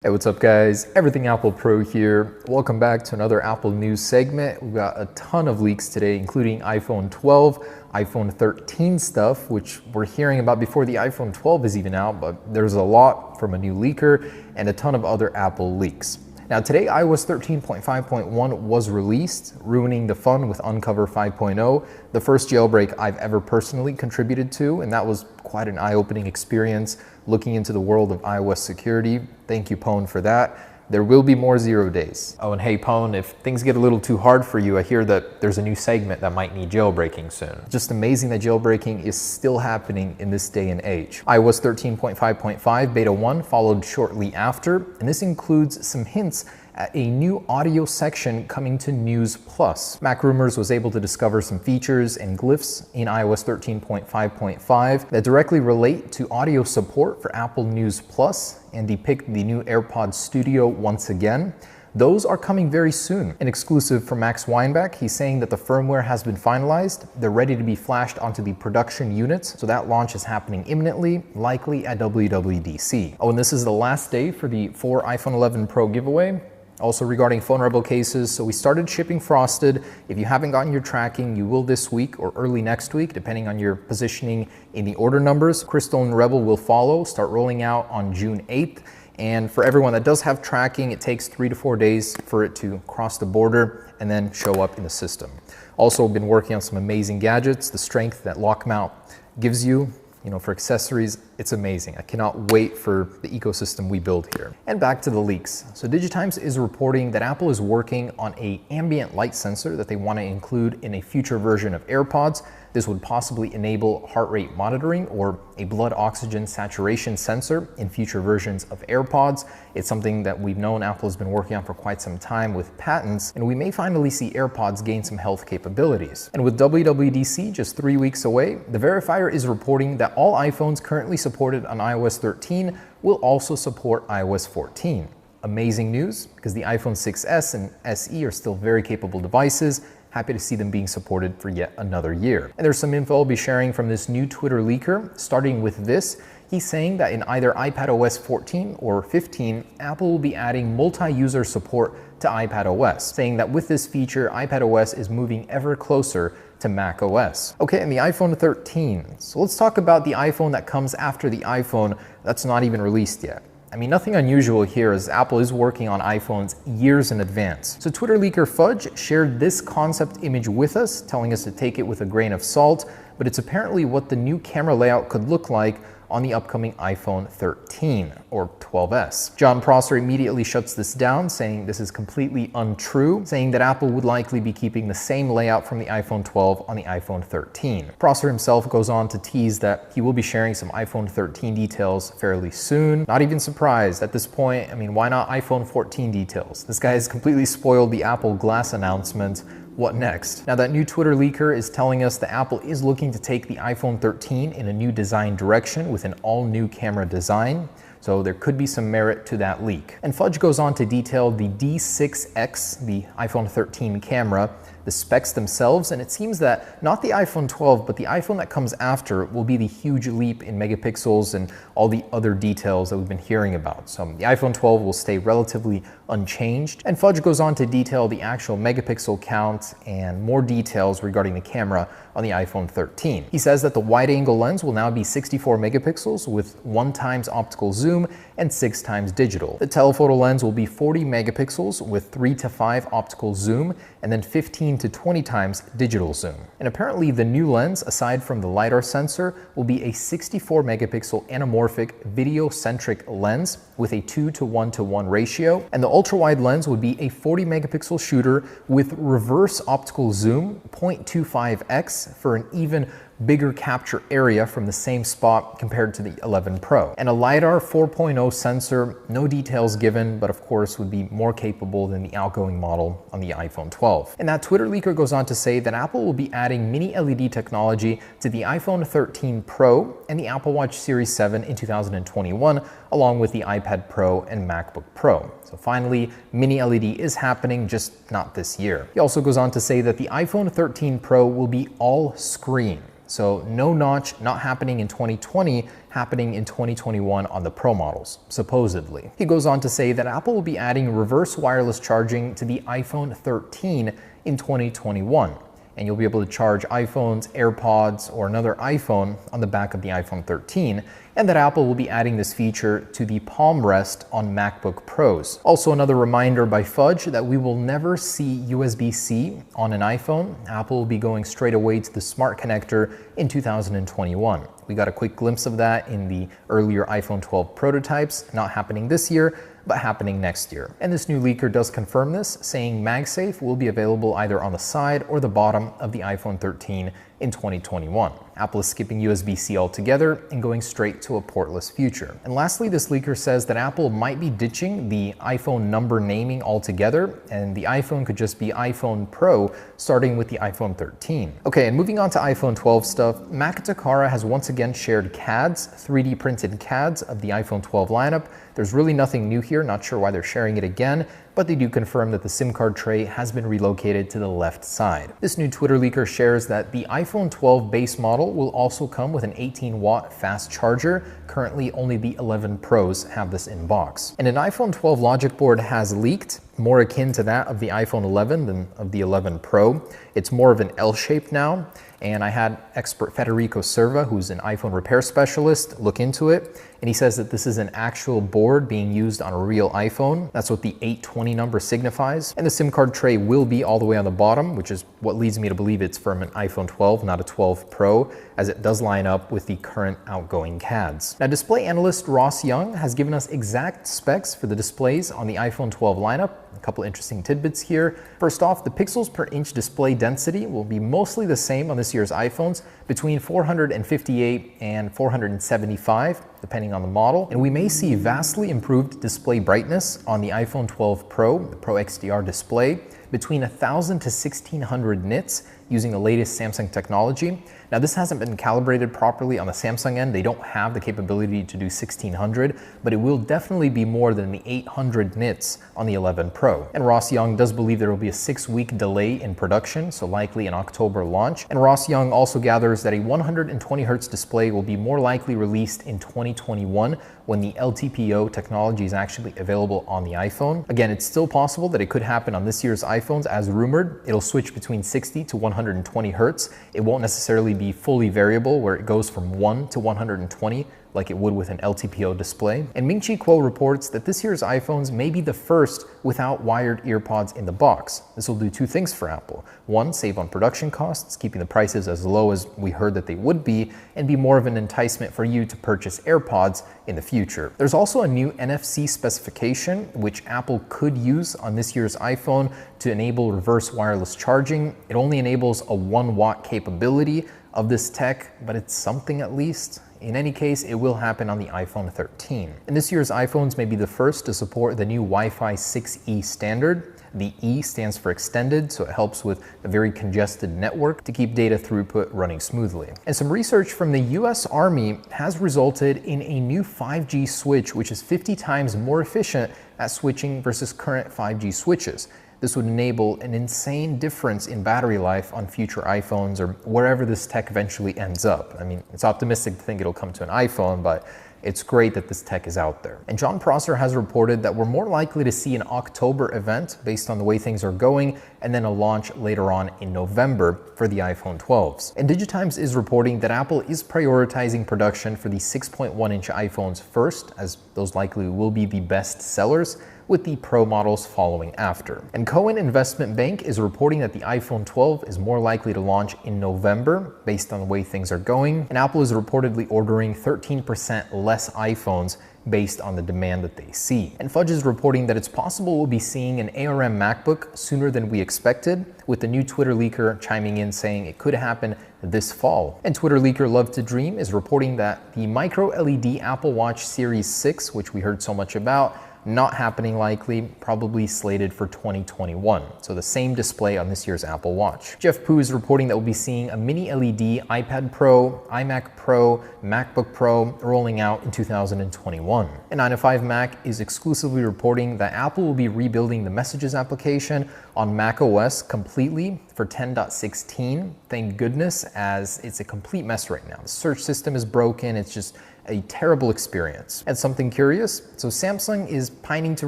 Hey, what's up guys? Everything Apple Pro here. Welcome back to another Apple news segment. We've got a ton of leaks today, including iPhone 12, iPhone 13 stuff, which we're hearing about before the iPhone 12 is even out, but there's a lot from a new leaker and a ton of other Apple leaks. Now today, iOS 13.5.1 was released, ruining the fun with Uncover 5.0, the first jailbreak I've ever personally contributed to, and that was quite an eye-opening experience looking into the world of iOS security. Thank you, Pwn, for that. There will be more 0 days. Oh, and hey, Pwn, if things get a little too hard for you, I hear that there's a new segment that might need jailbreaking soon. Just amazing that jailbreaking is still happening in this day and age. iOS 13.5.5 Beta 1 followed shortly after, and this includes some hints at a new audio section coming to News Plus. Mac Rumors was able to discover some features and glyphs in iOS 13.5.5 that directly relate to audio support for Apple News Plus and depict the new AirPods Studio once again. Those are coming very soon. An exclusive from Max Weinbach, he's saying that the firmware has been finalized. They're ready to be flashed onto the production units, so that launch is happening imminently, likely at WWDC. Oh, and this is the last day for the 4 iPhone 11 Pro giveaway. Also regarding phone rebel cases, so we started shipping frosted. If you haven't gotten your tracking, you will this week or early next week, depending on your positioning in the order numbers. Crystal and Rebel will follow, start rolling out on June 8th. And for everyone that does have tracking, it takes 3 to 4 days for it to cross the border and then show up in the system. Also been working on some amazing gadgets. The strength that lock mount gives you, for accessories, it's amazing. I cannot wait for the ecosystem we build here. And back to the leaks. So Digitimes is reporting that Apple is working on an ambient light sensor that they want to include in a future version of AirPods. This would possibly enable heart rate monitoring or a blood oxygen saturation sensor in future versions of AirPods. It's something that we've known Apple has been working on for quite some time with patents, and we may finally see AirPods gain some health capabilities. And with WWDC just 3 weeks away, the verifier is reporting that all iPhones currently supported on iOS 13 will also support iOS 14. Amazing news, because the iPhone 6s and SE are still very capable devices. Happy to see them being supported for yet another year. And there's some info I'll be sharing from this new Twitter leaker, starting with this. He's saying that in either iPadOS 14 or 15, Apple will be adding multi-user support to iPadOS, saying that with this feature, iPadOS is moving ever closer to macOS. Okay, and the iPhone 13. So let's talk about the iPhone that comes after the iPhone that's not even released yet. I mean, nothing unusual here as Apple is working on iPhones years in advance. So Twitter leaker Fudge shared this concept image with us, telling us to take it with a grain of salt, but it's apparently what the new camera layout could look like on the upcoming iPhone 13 or 12s. John Prosser immediately shuts this down, saying this is completely untrue, saying that Apple would likely be keeping the same layout from the iPhone 12 on the iPhone 13. Prosser himself goes on to tease that he will be sharing some iPhone 13 details fairly soon. Not even surprised at this point. I mean, why not iPhone 14 details? This guy has completely spoiled the Apple Glass announcement. What next? Now that new Twitter leaker is telling us that Apple is looking to take the iPhone 13 in a new design direction with an all-new camera design. So there could be some merit to that leak. And Fudge goes on to detail the D6X, the iPhone 13 camera, the specs themselves, and it seems that not the iPhone 12, but the iPhone that comes after will be the huge leap in megapixels and all the other details that we've been hearing about. So the iPhone 12 will stay relatively unchanged. And Fudge goes on to detail the actual megapixel count and more details regarding the camera on the iPhone 13. He says that the wide-angle lens will now be 64 megapixels with 1x optical zoom and 6x digital. The telephoto lens will be 40 megapixels with 3 to 5 optical zoom and then 15 to 20 times digital zoom. And apparently the new lens, aside from the LiDAR sensor, will be a 64 megapixel anamorphic video-centric lens with a 2:1:1 ratio. And the ultra-wide lens would be a 40 megapixel shooter with reverse optical zoom, 0.25x, for an even bigger capture area from the same spot compared to the 11 Pro. And a LiDAR 4.0 sensor, no details given, but of course would be more capable than the outgoing model on the iPhone 12. And that Twitter leaker goes on to say that Apple will be adding mini LED technology to the iPhone 13 Pro and the Apple Watch Series 7 in 2021, along with the iPad Pro and MacBook Pro. So finally, mini LED is happening, just not this year. He also goes on to say that the iPhone 13 Pro will be all screen. So no notch not happening in 2020, happening in 2021 on the Pro models, supposedly. He goes on to say that Apple will be adding reverse wireless charging to the iPhone 13 in 2021. And you'll be able to charge iPhones, AirPods, or another iPhone on the back of the iPhone 13, and that Apple will be adding this feature to the palm rest on MacBook Pros. Also, another reminder by Fudge that we will never see USB-C on an iPhone. Apple will be going straight away to the smart connector in 2021. We got a quick glimpse of that in the earlier iPhone 12 prototypes, not happening this year, but happening next year. And this new leaker does confirm this, saying MagSafe will be available either on the side or the bottom of the iPhone 13 in 2021. Apple is skipping USB-C altogether and going straight to a portless future. And lastly, this leaker says that Apple might be ditching the iPhone number naming altogether, and the iPhone could just be iPhone Pro, starting with the iPhone 13. Okay, and moving on to iPhone 12 stuff, Mac Takara has once again shared CADs, 3D printed CADs of the iPhone 12 lineup. There's really nothing new here, not sure why they're sharing it again, but they do confirm that the SIM card tray has been relocated to the left side. This new Twitter leaker shares that the iPhone 12 base model will also come with an 18-watt fast charger. Currently, only the 11 Pros have this in box. And an iPhone 12 logic board has leaked, more akin to that of the iPhone 11 than of the 11 Pro. It's more of an L shape now. And I had expert Federico Serva, who's an iPhone repair specialist, look into it. And he says that this is an actual board being used on a real iPhone. That's what the 820 number signifies. And the SIM card tray will be all the way on the bottom, which is what leads me to believe it's from an iPhone 12, not a 12 Pro, as it does line up with the current outgoing CADs. Now, display analyst Ross Young has given us exact specs for the displays on the iPhone 12 lineup. A couple interesting tidbits here. First off, the pixels per inch display density will be mostly the same on this year's iPhones, between 458 and 475, depending on the model. And we may see vastly improved display brightness on the iPhone 12 Pro, the Pro XDR display, between 1,000 to 1,600 nits using the latest Samsung technology. Now, this hasn't been calibrated properly on the Samsung end. They don't have the capability to do 1,600, but it will definitely be more than the 800 nits on the 11 Pro. And Ross Young does believe there will be a 6-week delay in production, so likely an October launch. And Ross Young also gathers that a 120 Hz display will be more likely released in 2021 when the LTPO technology is actually available on the iPhone. Again, it's still possible that it could happen on this year's iPhones as rumored. It'll switch between 60 to 120 Hz. It won't necessarily be fully variable where it goes from 1 to 120 like it would with an LTPO display. And Ming-Chi Kuo reports that this year's iPhones may be the first without wired earpods in the box. This will do two things for Apple. One, save on production costs, keeping the prices as low as we heard that they would be, and be more of an enticement for you to purchase AirPods in the future. There's also a new NFC specification, which Apple could use on this year's iPhone to enable reverse wireless charging. It only enables a 1-watt capability of this tech, but it's something at least. In any case, it will happen on the iPhone 13. And this year's iPhones may be the first to support the new Wi-Fi 6E standard. The E stands for extended, so it helps with a very congested network to keep data throughput running smoothly. And some research from the US Army has resulted in a new 5G switch, which is 50 times more efficient at switching versus current 5G switches. This would enable an insane difference in battery life on future iPhones or wherever this tech eventually ends up. I mean, it's optimistic to think it'll come to an iPhone, but it's great that this tech is out there. And John Prosser has reported that we're more likely to see an October event based on the way things are going, and then a launch later on in November for the iPhone 12s. And Digitimes is reporting that Apple is prioritizing production for the 6.1-inch iPhones first, as those likely will be the best sellers, with the Pro models following after. And Cohen Investment Bank is reporting that the iPhone 12 is more likely to launch in November based on the way things are going, and Apple is reportedly ordering 13% less iPhones based on the demand that they see. And Fudge is reporting that it's possible we'll be seeing an ARM MacBook sooner than we expected, with the new Twitter leaker chiming in saying it could happen this fall. And Twitter leaker Love to Dream is reporting that the micro LED Apple Watch Series 6, which we heard so much about, not happening likely, probably slated for 2021. So the same display on this year's Apple Watch. Jeff Pu is reporting that we'll be seeing a mini LED iPad Pro, iMac Pro, MacBook Pro rolling out in 2021. And 9to5Mac is exclusively reporting that Apple will be rebuilding the Messages application on macOS completely for 10.16. Thank goodness, as it's a complete mess right now. The search system is broken. It's just a terrible experience. And something curious, so Samsung is pining to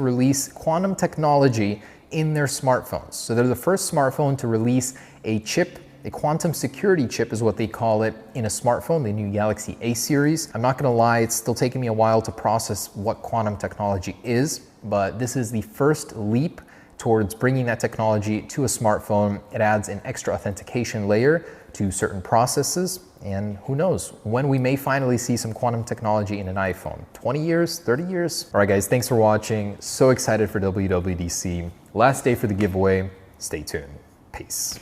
release quantum technology in their smartphones. So they're the first smartphone to release a chip, a quantum security chip is what they call it, in a smartphone, the new Galaxy A series. I'm not gonna lie, it's still taking me a while to process what quantum technology is, but this is the first leap towards bringing that technology to a smartphone. It adds an extra authentication layer to certain processes, and who knows when we may finally see some quantum technology in an iPhone. 20 years, 30 years? All right guys, thanks for watching. So excited for WWDC. Last day for the giveaway. Stay tuned. Peace.